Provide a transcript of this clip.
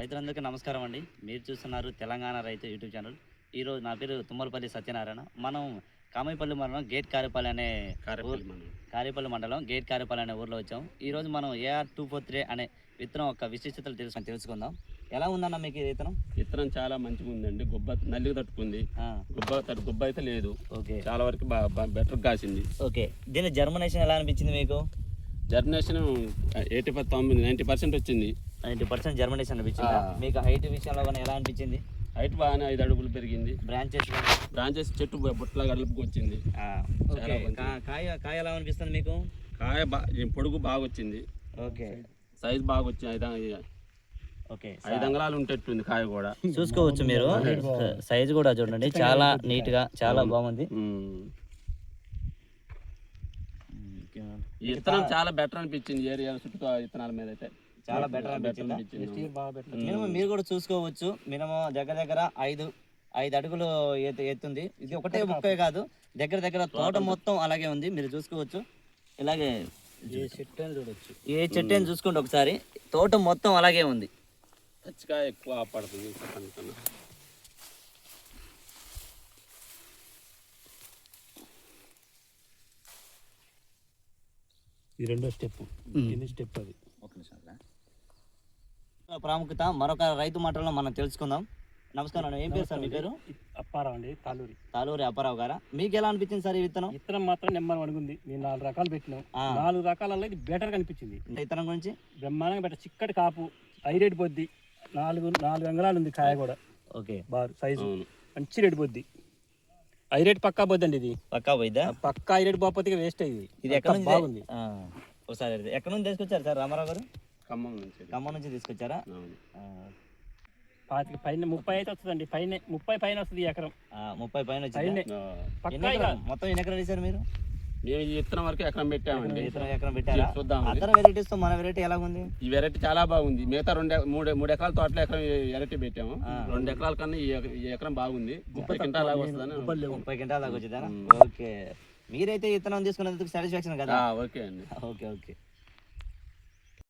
రైతులందరికీ నమస్కారం అండి. మీరు చూస్తున్నారు తెలంగాణ రైతు యూట్యూబ్ ఛానల్. ఈరోజు నా పేరు తుమ్మలపల్లి సత్యనారాయణ. మనం కామైపల్లి మండలం గేట్ కారేపల్లి అనే కారేపల్లి మండలం గేట్ కారేపల్లి అనే ఊర్లో వచ్చాం. ఈరోజు మనం AR243 అనే విత్తనం యొక్క విశిష్టతలు తెలుసుకుందాం. ఎలా ఉందన్న మీకు ఈ విత్తనం? విత్తనం చాలా మంచిగా ఉందండి. గుబ్బ నల్లికి తట్టుకుంది. గుబ్బ అయితే లేదు. ఓకే, చాలా వరకు బెటర్ కాసింది. ఓకే, దీని జర్మినేషన్ ఎలా అనిపించింది మీకు? జర్మినేషన్ 90% వచ్చింది. 90% జర్మినేషన్ అనిపించింది. మీకు హైట్ విషయంలో కానీ ఎలా అనిపించింది? హైట్ బాగానే 5 అడుగులు పెరిగింది. బ్రాంచెస్ చెట్టు బుట్టలా గడుపుకు వచ్చింది. కాయ ఎలా అనిపిస్తుంది మీకు? కాయ పొడుగు బాగా వచ్చింది. ఓకే, సైజ్ బాగా వచ్చింది. ఓకే, 5 అంగుళాలు ఉంటట్టుంది కాయ కూడా. చూసుకోవచ్చు మీరు. సైజ్ కూడా చూడండి, చాలా నీట్ గా చాలా బాగుంది. ఈ విత్తనం చాలా బెటర్ అనిపించింది. ఏరియా చుట్టూ విత్తనాల మీద అయితే చాలా బెటర్ అనిపించింది. మినిమం మీరు కూడా చూసుకోవచ్చు. మినిమం దగ్గర 5 అడుగులు ఎత్తుంది. ఇది ఒకటే ముక్కే కాదు, దగ్గర తోట మొత్తం అలాగే ఉంది. మీరు చూసుకోవచ్చు. ఇలాగే ఏ చెట్టు అని చూసుకోండి ఒకసారి. తోట మొత్తం అలాగే ఉంది. పచ్చికాయ ఎక్కువ పడుతుంది. ఇది రెండో స్టెప్. అది ఒక నిమిషం. ప్రాముఖ్యత మరొక రైతు మాటల్లో మనం తెలుసుకుందాం. నమస్కారం, ఏం పేరు సార్ మీ పేరు? అప్పారావు అండి, తాలూరి అప్పారావు గారా. మీకు ఎలా అనిపించింది సార్ ఈ విత్తనం? విత్తనం మాత్రం నెంబర్ అడుగుంది. నేను 4 రకాలు పెట్టినాం. 4 రకాలలో ఇది బెటర్ కనిపించింది. విత్తనం గురించి బ్రహ్మాండంగా బెటర్. చిక్కటి కాపు, ఐరేట్ పొద్ది, 4 అంగుళాలు ఉంది కాయ కూడా. ఓకే, బారు సైజు మంచి రేటు పొద్ది. ఐరేట్ పక్కా పొద్దు అండి. ఇది పక్కా పోయిద్దా? పక్కా ఐరేట్ పోతే వేస్ట్ అయ్యింది. ఇది ఎక్కడ బాగుంది. ఒకసారి ఎక్కడ నుంచి తీసుకొచ్చారు సార్ రామారావు గారు? ఖమ్మం నుంచి తీసుకొచ్చారా? 25 పైన 30 అయితే వస్తుందండి. 30 పైన వస్తుంది ఎకరం. 30 పైన మొత్తం ఎన్ని ఎకరాలు వేసారు మీరు? మేము ఈ విత్తనం వరకు ఎకరం పెట్టామండి. ఎకరం పెట్టారా? చూద్దాం. అతర వెరైటీస్ తో మన వెరైటీ ఎలా ఉంది? ఈ వెరైటీ చాలా బాగుంది. మిగతా 3 ఎకరాల తోటలో ఎకరం వెరైటీ పెట్టాము. 2 ఎకరాల కన్నా ఈ ఎకరం బాగుంది. 30 క్వింటాల దాకా వస్తుందని. 30 క్వింటాల దాకా వచ్చిందా? ఓకే, మీరైతే విత్తనం తీసుకున్నందుకు సాటిస్ఫాక్షన్ కదా? ఓకే అండి. ఓకే.